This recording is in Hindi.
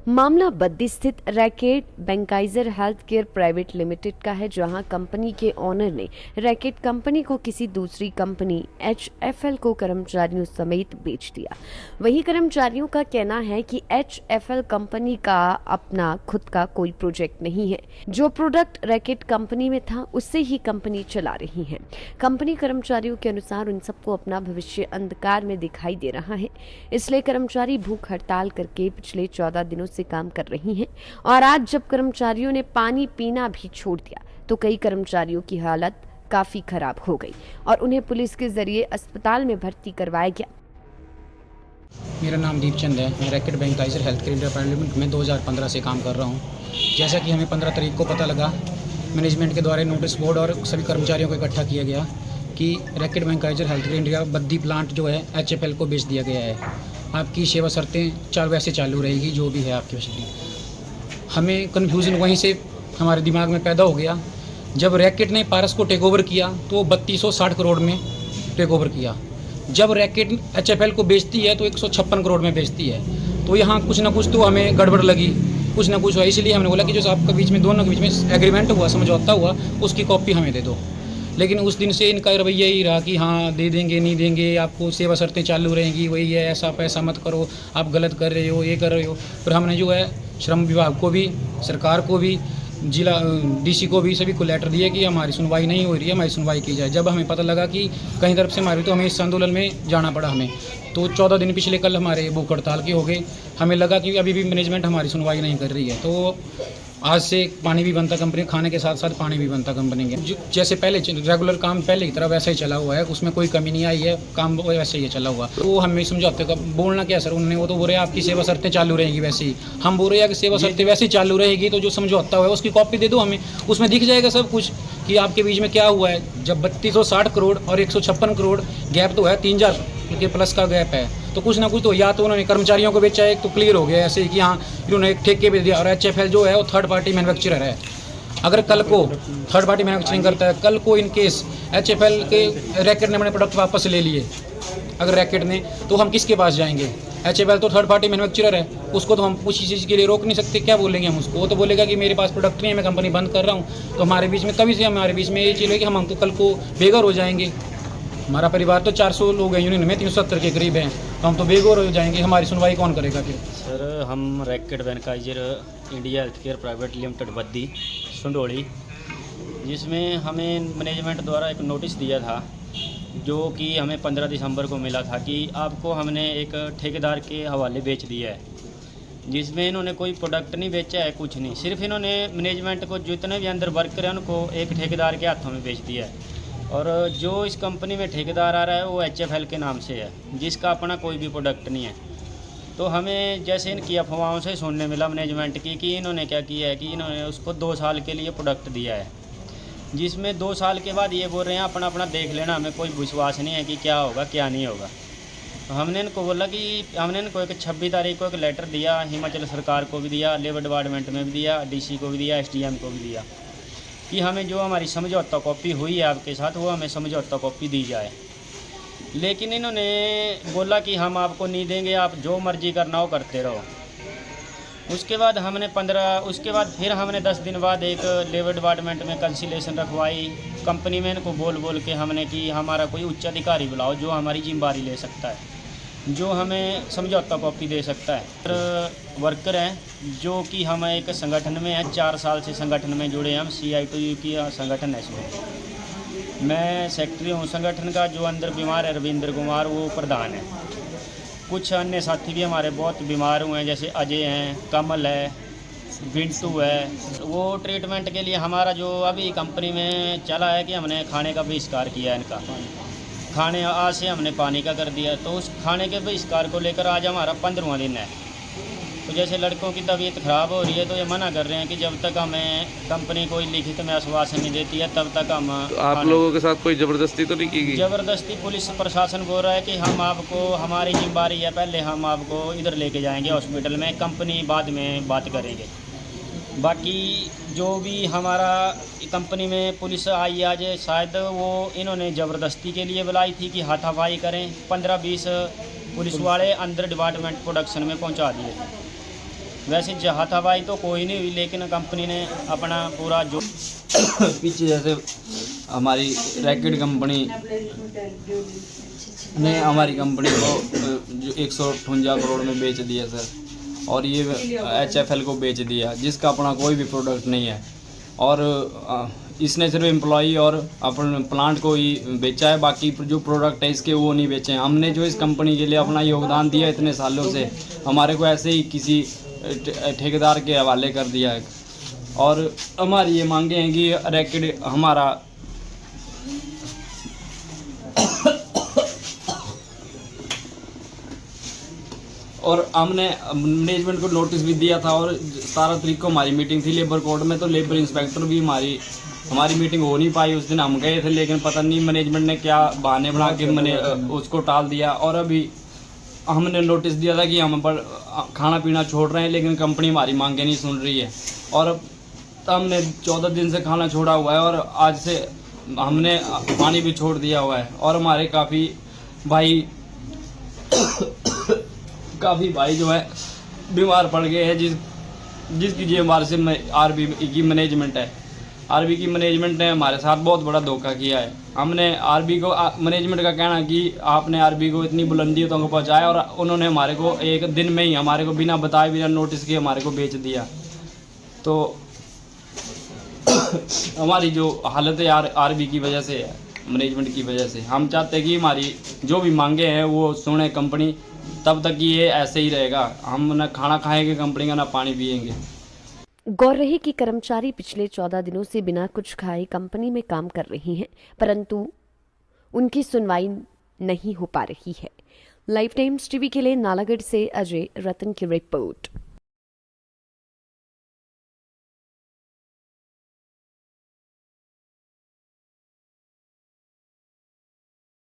मामला बद्दी स्थित Reckitt Benckiser health care private limited का है, जहां कंपनी के ओनर ने रैकेट कंपनी को किसी दूसरी कंपनी HFL को कर्मचारियों समेत बेच दिया। वहीं कर्मचारियों का कहना है कि HFL कंपनी का अपना खुद का कोई प्रोजेक्ट नहीं है। जो प्रोडक्ट रैकेट कंपनी में था उससे ही कंपनी चला रही है। कंपनी कर्मचारियों के अनुसार उन सबको अपना भविष्य अंधकार में दिखाई दे रहा है, इसलिए कर्मचारी भूख हड़ताल करके पिछले 14 दिनों से काम कर रही हैं। और आज जब कर्मचारियों ने पानी पीना भी छोड़ दिया तो कई कर्मचारियों की हालत काफी खराब हो गई और उन्हें पुलिस के जरिए अस्पताल में भर्ती करवाया गया। मेरा नाम दीपचंद है। मैं Reckitt Benckiser health care India private limited में 2015 से काम कर रहा हूँ। जैसा कि हमें 15 तारीख को पता लगा, मैनेजमेंट के द्वारा नोटिस बोर्ड और सभी कर्मचारियों को इकट्ठा किया गया कि Reckitt Benckiser health care India Baddi plant जो है HFL को बेच दिया गया है। आपकी सेवा शर्तें वैसे चालू रहेगी, जो भी है आपकी वैसे। हमें कन्फ्यूज़न वहीं से हमारे दिमाग में पैदा हो गया। जब रैकेट ने पारस को टेक ओवर किया तो 3260 करोड़ में टेक ओवर किया। जब रैकेट HFL को बेचती है तो 156 करोड़ में बेचती है। तो यहाँ कुछ ना कुछ तो हमें गड़बड़ लगी, कुछ ना कुछ हुआ। इसलिए हमने बोला कि जो आपका बीच में दोनों के बीच में एग्रीमेंट हुआ, समझौता हुआ, उसकी कॉपी हमें दे दो। लेकिन उस दिन से इनका रवैया ही रहा कि हाँ दे देंगे, नहीं देंगे, आपको सेवा शर्तें चालू रहेंगी, वही है, ऐसा पैसा मत करो, आप गलत कर रहे हो, ये कर रहे हो। फिर हमने जो है श्रम विभाग को भी, सरकार को भी, जिला DC को भी, सभी को लेटर दिए कि हमारी सुनवाई नहीं हो रही है, हमारी सुनवाई की जाए। जब हमें पता लगा कि कहीं तरफ से हमारी, तो हमें इस आंदोलन में जाना पड़ा हमें। तो 14 दिन पिछले कल हमारे भूख हड़ताल के हो गए। हमें लगा कि अभी भी मैनेजमेंट हमारी सुनवाई नहीं कर रही है। तो आज से पानी भी बनता कंपनी, खाने के साथ साथ पानी भी बनता कंपनी के। जैसे पहले रेगुलर काम पहले की तरह वैसे ही चला हुआ है, उसमें कोई कमी नहीं आई है, काम वैसे ही चला हुआ। तो हमें समझौते का बोलना क्या सर, उन्होंने वो तो बोल रहे हैं आपकी सेवा शर्तें चालू रहेंगी वैसे ही। हम बोल रहे हैं कि सेवा शर्तें वैसे ही चालू रहेगी, तो जो समझौता हुआ है उसकी कॉपी दे दो हमें, उसमें दिख जाएगा सब कुछ कि आपके बीच में क्या हुआ है। जब 3260 करोड़ और 156 करोड़ गैप तो है, 3000 के प्लस का गैप है, तो कुछ ना कुछ तो या तो उन्होंने कर्मचारियों को बेचा है, एक तो क्लियर हो गया ऐसे ही कि हाँ इन्होंने एक ठेके पे दिया। और HFL जो है वो थर्ड पार्टी मैन्युफैक्चरर है। अगर कल को थर्ड पार्टी मैन्युफैक्चरिंग करता है, कल को इन केस HFL के रैकेट ने अपने प्रोडक्ट वापस ले लिए, अगर रैकेट ने, तो हम किसके पास जाएंगे? HFL तो थर्ड पार्टी मैन्युफैक्चरर है, उसको तो हम उसी चीज़ के लिए रोक नहीं सकते। क्या बोलेंगे हम उसको? वो तो बोलेगा कि मेरे पास प्रोडक्ट नहीं है, मैं कंपनी बंद कर रहा हूँ। तो हमारे बीच में तभी से हमारे बीच में ये चीज़ है कि हम तो कल को बेघर हो जाएंगे। हमारा परिवार तो 400 लोग हैं, यूनियन में 370 के करीब हैं, तो हम तो बेघर हो जाएंगे। हमारी सुनवाई कौन करेगा फिर? सर, हम Reckitt Benckiser India health care private limited Baddi Sundoli, जिसमें हमें मैनेजमेंट द्वारा एक नोटिस दिया था, जो कि हमें 15 दिसंबर को मिला था कि आपको हमने एक ठेकेदार के हवाले बेच दिया है। जिसमें इन्होंने कोई प्रोडक्ट नहीं बेचा है, कुछ नहीं, सिर्फ इन्होंने मैनेजमेंट को जितने भी अंदर वर्कर हैं उनको एक ठेकेदार के हाथों में बेच दिया है। और जो इस कंपनी में ठेकेदार आ रहा है वो HFL के नाम से है, जिसका अपना कोई भी प्रोडक्ट नहीं है। तो हमें जैसे इनकी अफवाहों से सुनने मिला मैनेजमेंट की कि इन्होंने क्या किया है कि इन्होंने उसको 2 साल के लिए प्रोडक्ट दिया है, जिसमें 2 साल के बाद ये बोल रहे हैं अपना अपना देख लेना, हमें कोई विश्वास नहीं है कि क्या होगा क्या नहीं होगा। तो हमने इनको बोला कि हमने इनको एक 26 तारीख को एक लेटर दिया, हिमाचल सरकार को भी दिया, लेबर डिपार्टमेंट में भी दिया, DC को भी दिया, SDM को भी दिया कि हमें जो हमारी समझौता कॉपी हुई है आपके साथ वो हमें समझौता कॉपी दी जाए। लेकिन इन्होंने बोला कि हम आपको नहीं देंगे, आप जो मर्जी करना हो करते रहो। उसके बाद फिर हमने 10 दिन बाद एक लेबर डिपार्टमेंट में कंसिलेशन रखवाई कंपनी में। इनको बोल के हमने कि हमारा कोई उच्च अधिकारी बुलाओ जो हमारी जिम्मेदारी ले सकता है, जो हमें समझौता कॉपी दे सकता है। वर्कर हैं जो कि हम एक संगठन में हैं, 4 साल से संगठन में जुड़े हैं हम। CI2U की संगठन है, इसमें मैं सेक्रेटरी हूँ संगठन का। जो अंदर बीमार है रविंद्र कुमार, वो प्रधान है। कुछ अन्य साथी भी हमारे बहुत बीमार हुए हैं, जैसे अजय हैं, कमल है, बिंटू है। वो ट्रीटमेंट के लिए हमारा जो अभी कंपनी में चला है कि हमने खाने का बहिष्कार किया है इनका। खाने आज से हमने पानी का कर दिया, तो उस खाने के बहिष्कार को लेकर आज हमारा 15वां दिन है। तो जैसे लड़कों की तबीयत ख़राब हो रही है, तो ये मना कर रहे हैं कि जब तक हमें कंपनी कोई लिखित में आश्वासन नहीं देती है तब तक हम। तो आप लोगों के साथ कोई ज़बरदस्ती तो नहीं की गई? ज़बरदस्ती पुलिस प्रशासन बोल रहा है कि हम आपको, हमारी जिम्मेदारी है, पहले हम आपको इधर लेके जाएंगे हॉस्पिटल में, कंपनी बाद में बात करेंगे। बाकी जो भी हमारा कंपनी में पुलिस आई आज, शायद वो इन्होंने ज़बरदस्ती के लिए बुलाई थी कि हाथापाई करें। 15-20 पुलिस वाले अंदर डिपार्टमेंट प्रोडक्शन में पहुंचा दिए। वैसे हाथापाई तो कोई नहीं हुई, लेकिन कंपनी ने अपना पूरा जो पीछे जैसे हमारी रैकेट कंपनी ने हमारी कंपनी को जो 158 करोड़ में बेच दिया सर, और ये HFL को बेच दिया, जिसका अपना कोई भी प्रोडक्ट नहीं है। और इसने सिर्फ एम्प्लॉई और अपन प्लांट को ही बेचा है, बाकी जो प्रोडक्ट है इसके वो नहीं बेचे हैं। हमने जो इस कंपनी के लिए अपना योगदान दिया इतने सालों से, हमारे को ऐसे ही किसी ठेकेदार के हवाले कर दिया है। और हमारी ये मांगे हैं कि रैकेट हमारा और हमने मैनेजमेंट को नोटिस भी दिया था, और 17 तारीख को हमारी मीटिंग थी लेबर कोर्ट में, तो लेबर इंस्पेक्टर भी हमारी मीटिंग हो नहीं पाई। उस दिन हम गए थे, लेकिन पता नहीं मैनेजमेंट ने क्या बहाने बना के उसको टाल दिया। और अभी हमने नोटिस दिया था कि हम पर खाना पीना छोड़ रहे हैं, लेकिन कंपनी हमारी मांगे नहीं सुन रही है। और अब हमने 14 दिन से खाना छोड़ा हुआ है, और आज से हमने पानी भी छोड़ दिया हुआ है। और हमारे काफ़ी भाई जो है बीमार पड़ गए हैं, जिसकी जिम्मेदारी से आरबी की मैनेजमेंट है। आरबी की मैनेजमेंट ने हमारे साथ बहुत बड़ा धोखा किया है। हमने आरबी को मैनेजमेंट का कहना कि आपने आरबी को इतनी बुलंदियों तक पहुंचाया, और उन्होंने हमारे को एक दिन में ही हमारे को बिना बताए बिना नोटिस के हमारे को बेच दिया। तो हमारी जो हालत है आरबी की वजह से है, मैनेजमेंट की वजह से। हम चाहते हैं कि हमारी जो भी मांगे हैं वो सुने कंपनी, तब तक ये ऐसे ही रहेगा। हम ना खाना खाएंगे कंपनी का, ना पानी पिएंगे। गौर रहे कि कर्मचारी पिछले 14 दिनों से बिना कुछ खाए कंपनी में काम कर रही हैं, परंतु उनकी सुनवाई नहीं हो पा रही है। लाइफ टाइम्स टीवी के लिए नालागढ़ से अजय रतन की रिपोर्ट।